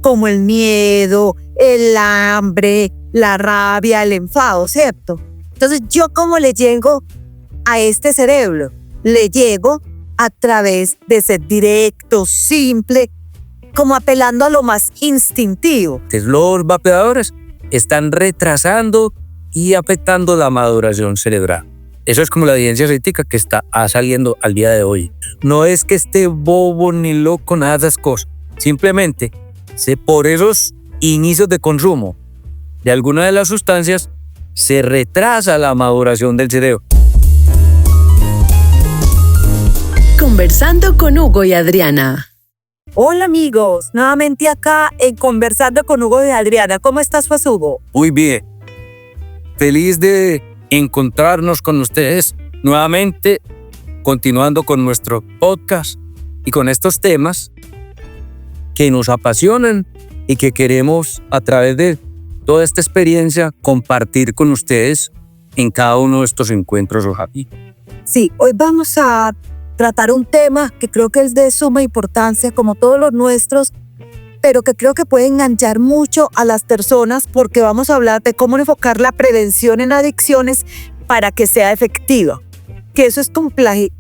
como el miedo, el hambre, la rabia, el enfado, ¿cierto? Entonces, ¿yo cómo le llego a este cerebro? Le llego a través de ser directo, simple, como apelando a lo más instintivo. Los vapeadores están retrasando y afectando la maduración cerebral. Eso es como la evidencia científica que está saliendo al día de hoy. No es que esté bobo ni loco, nada de esas cosas. Simplemente, por esos inicios de consumo de alguna de las sustancias, se retrasa la maduración del cerebro. Conversando con Hugo y Adriana. Hola amigos, nuevamente acá en Conversando con Hugo y Adriana. ¿Cómo estás, pues, Hugo? Muy bien. Feliz de encontrarnos con ustedes nuevamente, continuando con nuestro podcast y con estos temas que nos apasionan y que queremos a través de toda esta experiencia compartir con ustedes en cada uno de estos encuentros, Javi. Sí, hoy vamos a tratar un tema que creo que es de suma importancia, como todos los nuestros, pero que creo que puede enganchar mucho a las personas, porque vamos a hablar de cómo enfocar la prevención en adicciones para que sea efectiva. Que eso es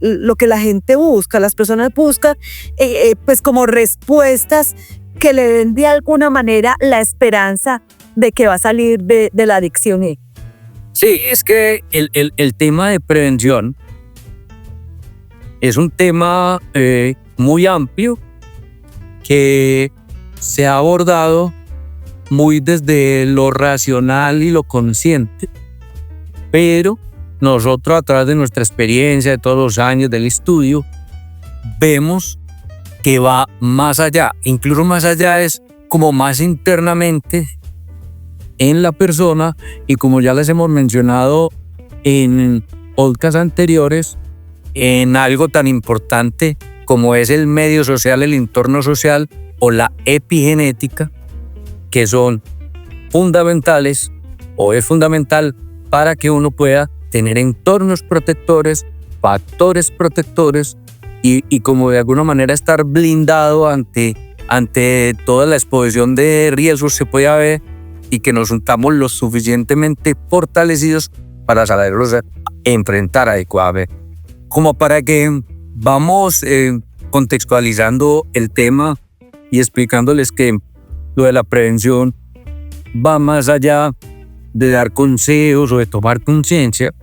lo que la gente busca, las personas buscan pues como respuestas que le den de alguna manera la esperanza de que va a salir de la adicción. Sí, es que el tema de prevención es un tema muy amplio que se ha abordado muy desde lo racional y lo consciente, pero nosotros a través de nuestra experiencia de todos los años del estudio vemos que va más allá, incluso más allá es como más internamente en la persona, y como ya les hemos mencionado en podcasts anteriores, en algo tan importante como es el medio social, el entorno social o la epigenética, que son fundamentales o es fundamental para que uno pueda tener entornos protectores, factores protectores y como de alguna manera estar blindado ante toda la exposición de riesgos que puede haber, y que nos juntamos lo suficientemente fortalecidos para saberlos enfrentar adecuadamente. Como para que vamos contextualizando el tema y explicándoles que lo de la prevención va más allá de dar consejos o de tomar conciencia,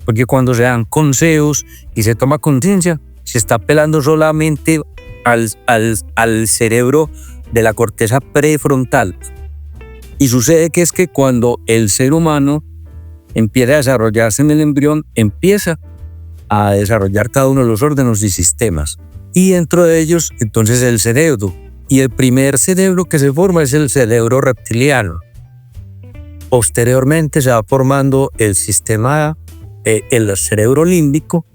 porque cuando se dan consejos y se toma conciencia, se está apelando solamente al cerebro de la corteza prefrontal. Y sucede que es que cuando el ser humano empieza a desarrollarse en el embrión, empieza a desarrollar cada uno de los órganos y sistemas. Y dentro de ellos, entonces, el cerebro. Y el primer cerebro que se forma es el cerebro reptiliano. Posteriormente se va formando el sistema, el cerebro límbico,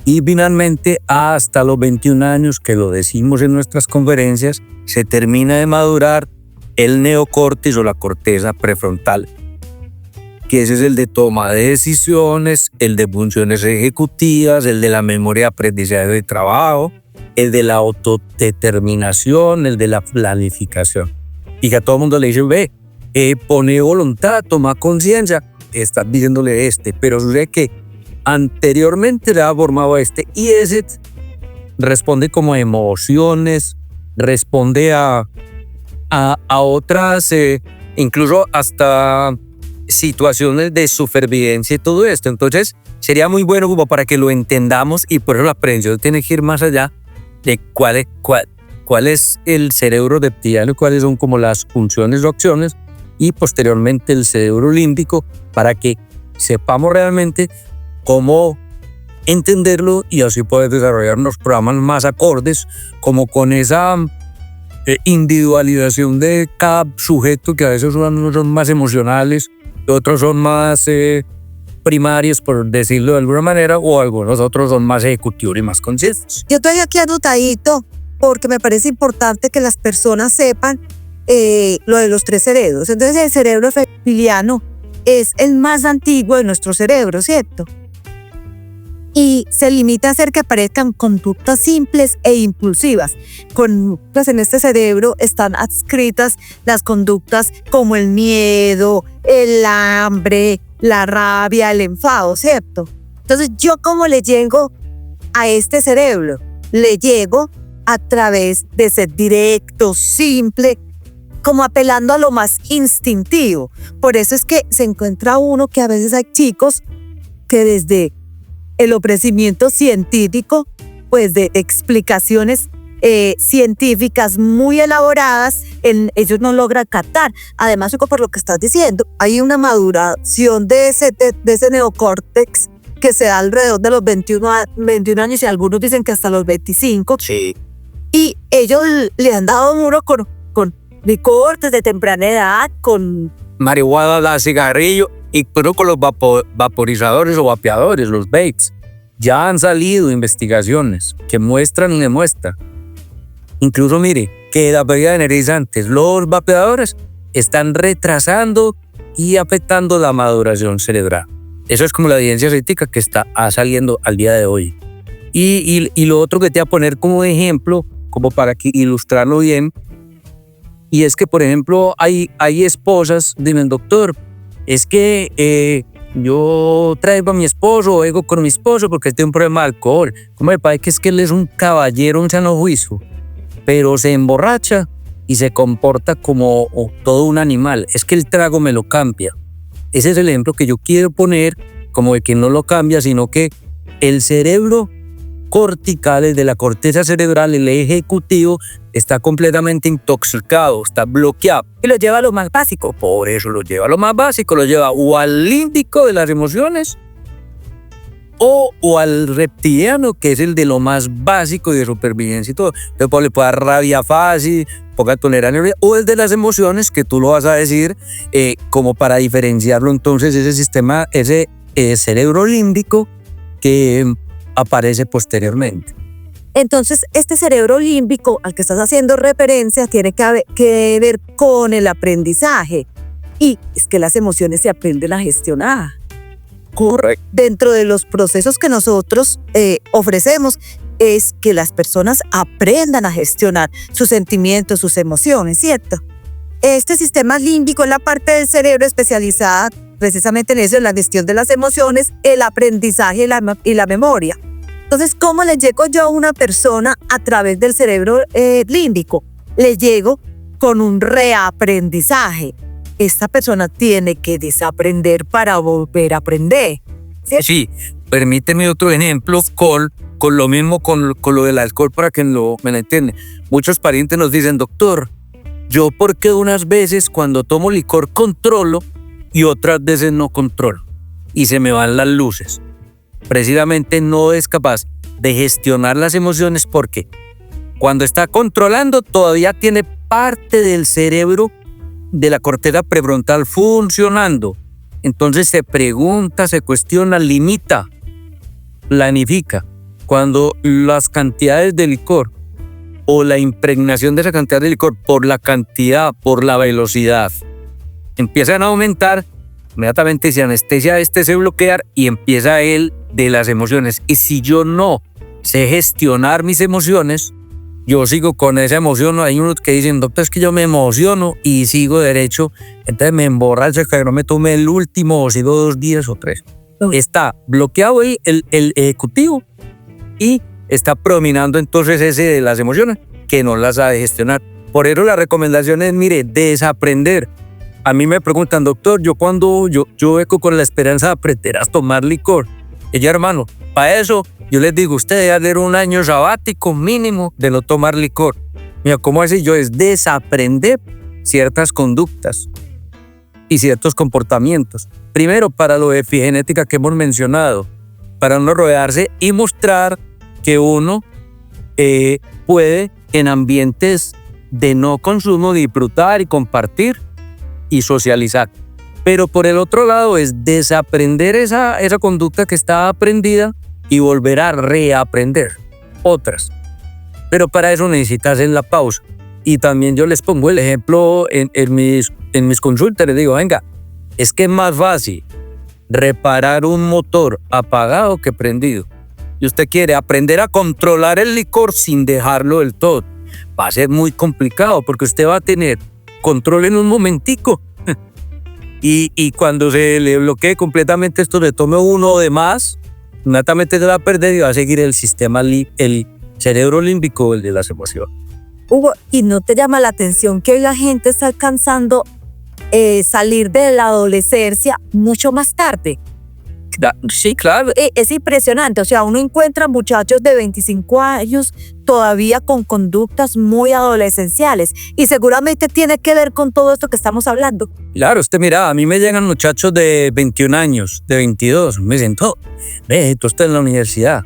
y finalmente hasta los 21 años, que lo decimos en nuestras conferencias, se termina de madurar el neocórtex o la corteza prefrontal, que ese es el de toma de decisiones, el de funciones ejecutivas, el de la memoria de aprendizaje de trabajo, el de la autodeterminación, el de la planificación. Y que a todo el mundo le dice, pone voluntad, toma conciencia, estás diciéndole pero sucede que anteriormente le ha formado y ese responde como a emociones, responde a otras, incluso hasta situaciones de supervivencia y todo esto. Entonces sería muy bueno como para que lo entendamos, y por eso la prevención tiene que ir más allá de cuál es el cerebro reptiliano, cuáles son como las funciones o acciones, y posteriormente el cerebro límbico, para que sepamos realmente cómo entenderlo y así poder desarrollar unos programas más acordes, como con esa individualización de cada sujeto, que a veces unos son más emocionales, otros son más primarios, por decirlo de alguna manera, o algunos otros son más ejecutivos y más conscientes. Yo estoy aquí anotadito porque me parece importante que las personas sepan lo de los 3 cerebros. Entonces el cerebro reptiliano es el más antiguo de nuestro cerebro, ¿cierto? y se limita a hacer que aparezcan conductas simples e impulsivas. Pues en este cerebro están adscritas las conductas como el miedo, el hambre, la rabia, el enfado, ¿cierto? Entonces, ¿yo cómo le llego a este cerebro? Le llego a través de ser directo, simple, como apelando a lo más instintivo. Por eso es que se encuentra uno que a veces hay chicos que desde el ofrecimiento científico, pues de explicaciones científicas muy elaboradas, ellos no logran captar. Además, por lo que estás diciendo, hay una maduración de ese neocórtex que se da alrededor de los 21 años y algunos dicen que hasta los 25. Sí. Y ellos le han dado duro con licor desde temprana edad, con marihuana, cigarrillo, y pero con los vaporizadores o vapeadores, los vapes. Ya han salido investigaciones que muestran y demuestran. Incluso mire, que las bebidas energizantes, los vapeadores, están retrasando y afectando la maduración cerebral. Eso es como la evidencia científica que está saliendo al día de hoy. Y lo otro que te voy a poner como ejemplo, como para ilustrarlo bien, y es que, por ejemplo, hay esposas, dicen, doctor, es que yo traigo a mi esposo o vengo con mi esposo porque tiene un problema de alcohol. ¿Cómo me parece que es que él es un caballero, un sano juicio? Pero se emborracha y se comporta como todo un animal. Es que el trago me lo cambia. Ese es el ejemplo que yo quiero poner, como de que no lo cambia, sino que el cerebro cortical, el de la corteza cerebral, el ejecutivo, está completamente intoxicado, está bloqueado. Y lo lleva a lo más básico. Por eso lo lleva a lo más básico, lo lleva o al límbico de las emociones o al reptiliano, que es el de lo más básico de supervivencia y todo. Entonces le puede dar rabia fácil, poca tolerancia, o el de las emociones, que tú lo vas a decir, como para diferenciarlo entonces ese sistema, ese cerebro límbico que aparece posteriormente. Entonces, este cerebro límbico al que estás haciendo referencia tiene que ver con el aprendizaje. Y es que las emociones se aprenden a gestionar. Correcto. Dentro de los procesos que nosotros ofrecemos es que las personas aprendan a gestionar sus sentimientos, sus emociones, ¿cierto? Este sistema límbico es la parte del cerebro especializada precisamente en eso, en la gestión de las emociones, el aprendizaje y la memoria. Entonces, ¿cómo le llego yo a una persona a través del cerebro límbico? Le llego con un reaprendizaje. Esta persona tiene que desaprender para volver a aprender. Sí, permíteme otro ejemplo con lo mismo, con lo del alcohol, para que me lo entiendan. Muchos parientes nos dicen, doctor, yo porque unas veces cuando tomo licor controlo y otras veces no controlo y se me van las luces. Precisamente no es capaz de gestionar las emociones porque cuando está controlando todavía tiene parte del cerebro de la corteza prefrontal funcionando. Entonces se pregunta, se cuestiona, limita, planifica. Cuando las cantidades de licor o la impregnación de esa cantidad de licor por la cantidad, por la velocidad, empiezan a aumentar, inmediatamente se anestesia se bloquear y empieza el de las emociones. Y si yo no sé gestionar mis emociones, yo sigo con esa emoción. Hay unos que dicen, doctor, es que yo me emociono y sigo derecho, entonces me emborracho, que no me tome el último o sigo 2 días o 3. Está bloqueado ahí el ejecutivo y está predominando entonces ese de las emociones que no las sabe gestionar. Por eso la recomendación es, mire, desaprender. A mí me preguntan, doctor, yo vengo con la esperanza de aprender a tomar licor. Y ya, hermano, para eso yo les digo, usted debe hacer un año sabático mínimo de no tomar licor. Mira, ¿cómo así? Yo es desaprender ciertas conductas y ciertos comportamientos. Primero, para lo de epigenética que hemos mencionado, para no rodearse y mostrar que uno puede en ambientes de no consumo disfrutar y compartir y socializar. Pero por el otro lado es desaprender esa conducta que está aprendida y volver a reaprender otras. Pero para eso necesitas hacer la pausa. Y también yo les pongo el ejemplo en mis consultas. Les digo, venga, es que es más fácil reparar un motor apagado que prendido. y usted quiere aprender a controlar el licor sin dejarlo del todo, va a ser muy complicado porque usted va a tener control en un momentico. Y cuando se le bloquee completamente esto, le tome uno de más, inmediatamente se va a perder y va a seguir el sistema, el cerebro límbico, el de las emociones. Hugo, ¿y no te llama la atención que hoy la gente está alcanzando salir de la adolescencia mucho más tarde? Sí, claro. Es impresionante, o sea, uno encuentra muchachos de 25 años todavía con conductas muy adolescenciales y seguramente tiene que ver con todo esto que estamos hablando. Claro, usted mira, a mí me llegan muchachos de 21 años, de 22, me dicen, tú estás en la universidad,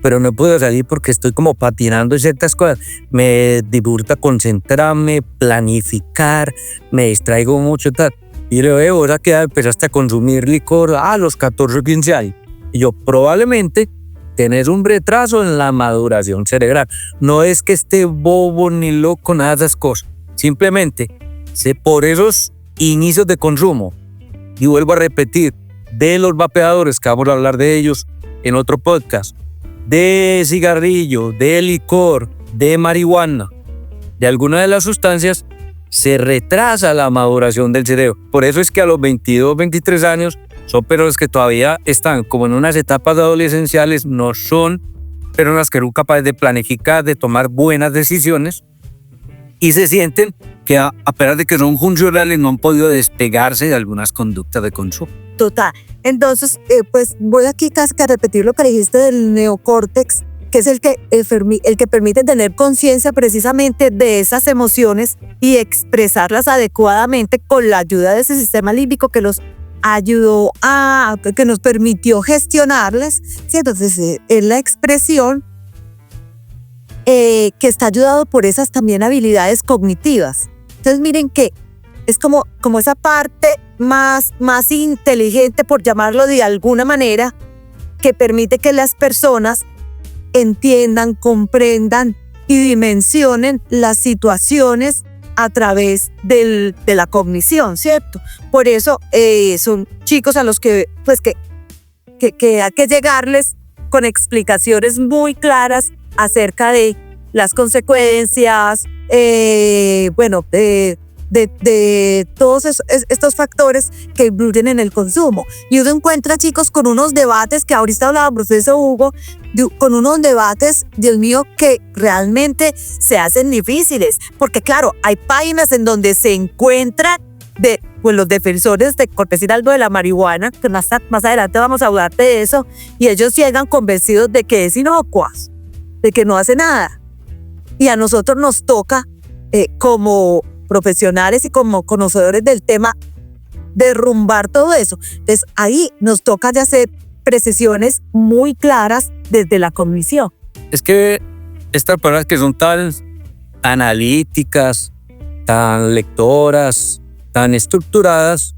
pero no puedo salir porque estoy como patinando en ciertas cosas. Me dificulta concentrarme, planificar, me distraigo mucho, tal. Y le digo, ¿vos a qué edad empezaste a consumir licor? A los 14 o 15 años. Y yo, probablemente tenés un retraso en la maduración cerebral. No es que esté bobo ni loco, nada de esas cosas. Simplemente, por esos inicios de consumo, y vuelvo a repetir, de los vapeadores, que vamos a hablar de ellos en otro podcast, de cigarrillo, de licor, de marihuana, de alguna de las sustancias, se retrasa la maduración del cerebro. Por eso es que a los 22, 23 años son personas que todavía están como en unas etapas adolescenciales, no son personas que son capaces de planificar, de tomar buenas decisiones y se sienten que a pesar de que son funcionales no han podido despegarse de algunas conductas de consumo. Total. Entonces, pues voy aquí casi a repetir lo que dijiste del neocórtex, que es el que permite tener conciencia precisamente de esas emociones y expresarlas adecuadamente con la ayuda de ese sistema límbico que los ayudó que nos permitió gestionarlas. ¿Sí? Entonces, es la expresión que está ayudado por esas también habilidades cognitivas. Entonces, miren que es como esa parte más inteligente, por llamarlo de alguna manera, que permite que las personas entiendan, comprendan y dimensionen las situaciones a través de la cognición, ¿cierto? Por eso son chicos a los que hay que llegarles con explicaciones muy claras acerca de las consecuencias, de todos estos factores que influyen en el consumo. Y uno encuentra chicos con unos debates que ahorita hablaba el profesor Hugo, con unos debates, Dios mío, que realmente se hacen difíciles, porque claro, hay páginas en donde se encuentran los defensores de, por decir algo, de la marihuana, que más adelante vamos a hablar de eso, y ellos llegan convencidos de que es inocua, de que no hace nada. Y a nosotros nos toca, como profesionales y como conocedores del tema, derrumbar todo eso. Entonces ahí nos toca de hacer precisiones muy claras desde la cognición. Es que estas personas que son tan analíticas, tan lectoras, tan estructuradas,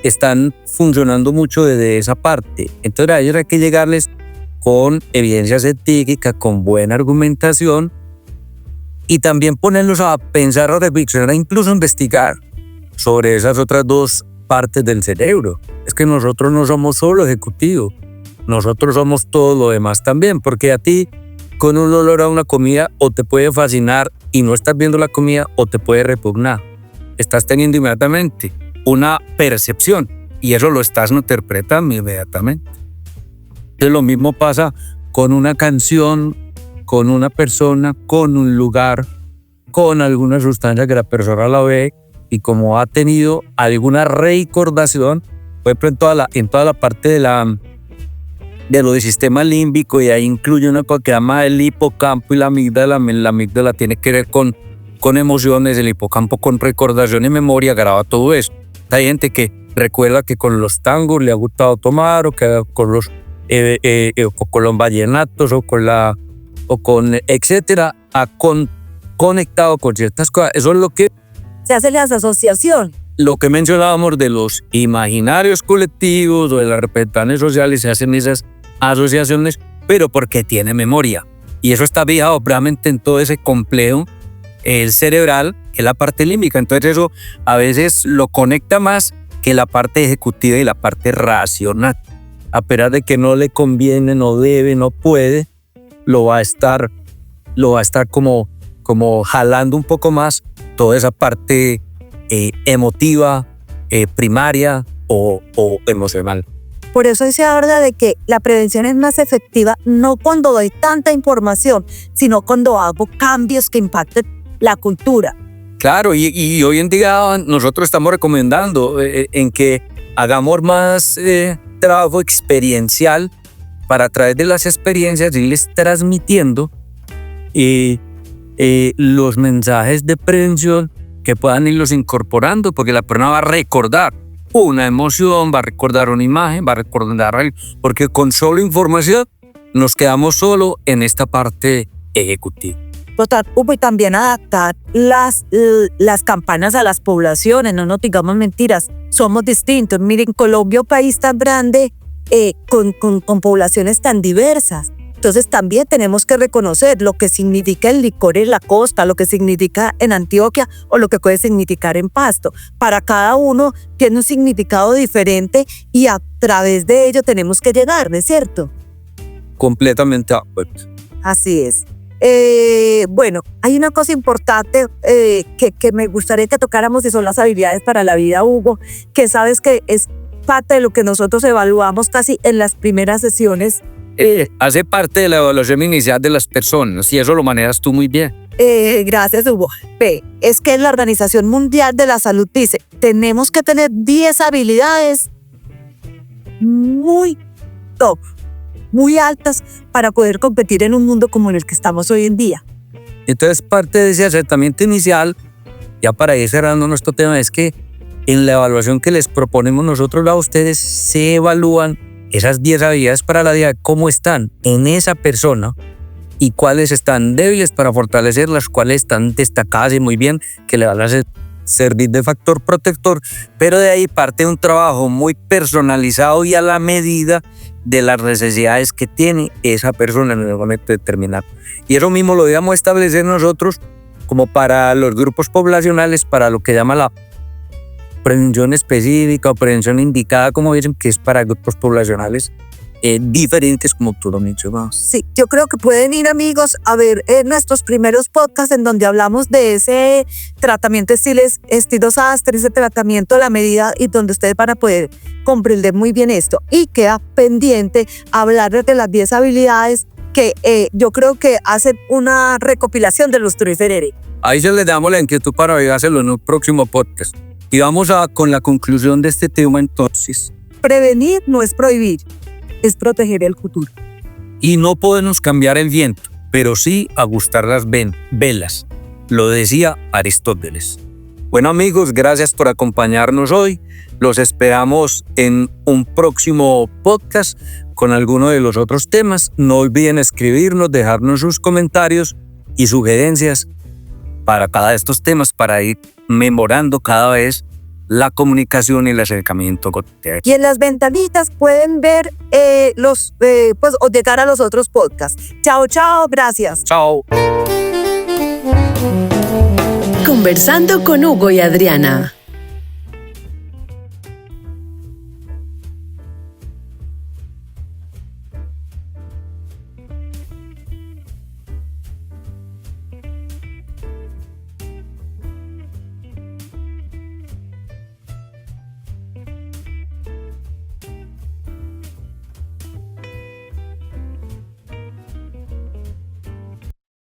están funcionando mucho desde esa parte. Entonces a ellos hay que llegarles con evidencia científica, con buena argumentación, y también ponerlos a pensar, a reflexionar, incluso a investigar sobre esas otras dos partes del cerebro. Es que nosotros no somos solo ejecutivos, nosotros somos todo lo demás también, porque a ti con un olor a una comida o te puede fascinar y no estás viendo la comida, o te puede repugnar. Estás teniendo inmediatamente una percepción y eso lo estás interpretando inmediatamente. Entonces lo mismo pasa con una canción, con una persona, con un lugar, con alguna sustancia que la persona la ve y como ha tenido alguna recordación, por ejemplo, en toda la parte de lo del sistema límbico, y ahí incluye una cosa que se llama el hipocampo y la amígdala. La amígdala tiene que ver con emociones, el hipocampo con recordación y memoria, graba todo eso. Hay gente que recuerda que con los tangos le ha gustado tomar, o que con los vallenatos o con etcétera, ha conectado con ciertas cosas. Eso es lo que se hace la asociación. Lo que mencionábamos de los imaginarios colectivos o de las representaciones sociales, se hacen esas asociaciones, pero porque tiene memoria. Y eso está fijado obviamente en todo ese complejo el cerebral, que es la parte límbica. Entonces eso a veces lo conecta más que la parte ejecutiva y la parte racional. a pesar de que no le conviene, no debe, no puede, lo va a estar como jalando un poco más toda esa parte emotiva, primaria o emocional. Por eso se habla de que la prevención es más efectiva no cuando doy tanta información, sino cuando hago cambios que impacten la cultura. Claro, y hoy en día nosotros estamos recomendando en que hagamos más trabajo experiencial para a través de las experiencias irles transmitiendo los mensajes de prevención que puedan irlos incorporando, porque la persona va a recordar una emoción, va a recordar una imagen, va a recordar algo, porque con solo información nos quedamos solo en esta parte ejecutiva. Total, y también adaptar las campañas a las poblaciones, no nos digamos mentiras, somos distintos. Miren, Colombia, un país tan grande, con poblaciones tan diversas. Entonces también tenemos que reconocer lo que significa el licor en la costa, lo que significa en Antioquia o lo que puede significar en Pasto. Para cada uno tiene un significado diferente y a través de ello tenemos que llegar, ¿no es cierto? Completamente de acuerdo. Así es. Bueno, hay una cosa importante que me gustaría que tocáramos y son las habilidades para la vida, Hugo, que sabes que es parte de lo que nosotros evaluamos casi en las primeras sesiones. Hace parte de la evaluación inicial de las personas y eso lo manejas tú muy bien. Gracias, Hugo. Es que la Organización Mundial de la Salud dice, tenemos que tener 10 habilidades muy top, muy altas para poder competir en un mundo como en el que estamos hoy en día. Entonces, parte de ese acertamiento inicial, ya para ir cerrando nuestro tema, es que en la evaluación que les proponemos nosotros a ustedes, se evalúan esas 10 habilidades para la vida, cómo están en esa persona y cuáles están débiles para fortalecerlas, cuáles están destacadas y muy bien, que le van a servir de factor protector, pero de ahí parte un trabajo muy personalizado y a la medida de las necesidades que tiene esa persona en el momento determinado. Y eso mismo lo debemos establecer nosotros como para los grupos poblacionales, para lo que llama la prevención específica o prevención indicada, como dicen, que es para grupos poblacionales diferentes, como tú lo mencionabas. Sí, yo creo que pueden ir, amigos, a ver nuestros primeros podcasts en donde hablamos de ese tratamiento estilo Sastre, ese tratamiento a la medida, y donde ustedes van a poder comprender muy bien esto. Y queda pendiente hablar de las 10 habilidades que yo creo que hacen una recopilación de los Truiferere. Ahí se les damos la inquietud para hacerlo en un próximo podcast. Y vamos con la conclusión de este tema entonces. Prevenir no es prohibir, es proteger el futuro. Y no podemos cambiar el viento, pero sí ajustar las velas. Lo decía Aristóteles. Bueno, amigos, gracias por acompañarnos hoy. Los esperamos en un próximo podcast con alguno de los otros temas. No olviden escribirnos, dejarnos sus comentarios y sugerencias para cada de estos temas, para ir mejorando cada vez la comunicación y el acercamiento cotidiano. Y en las ventanitas pueden ver o llegar a los otros podcasts. Chao, chao, gracias. Chao. Conversando con Hugo y Adriana.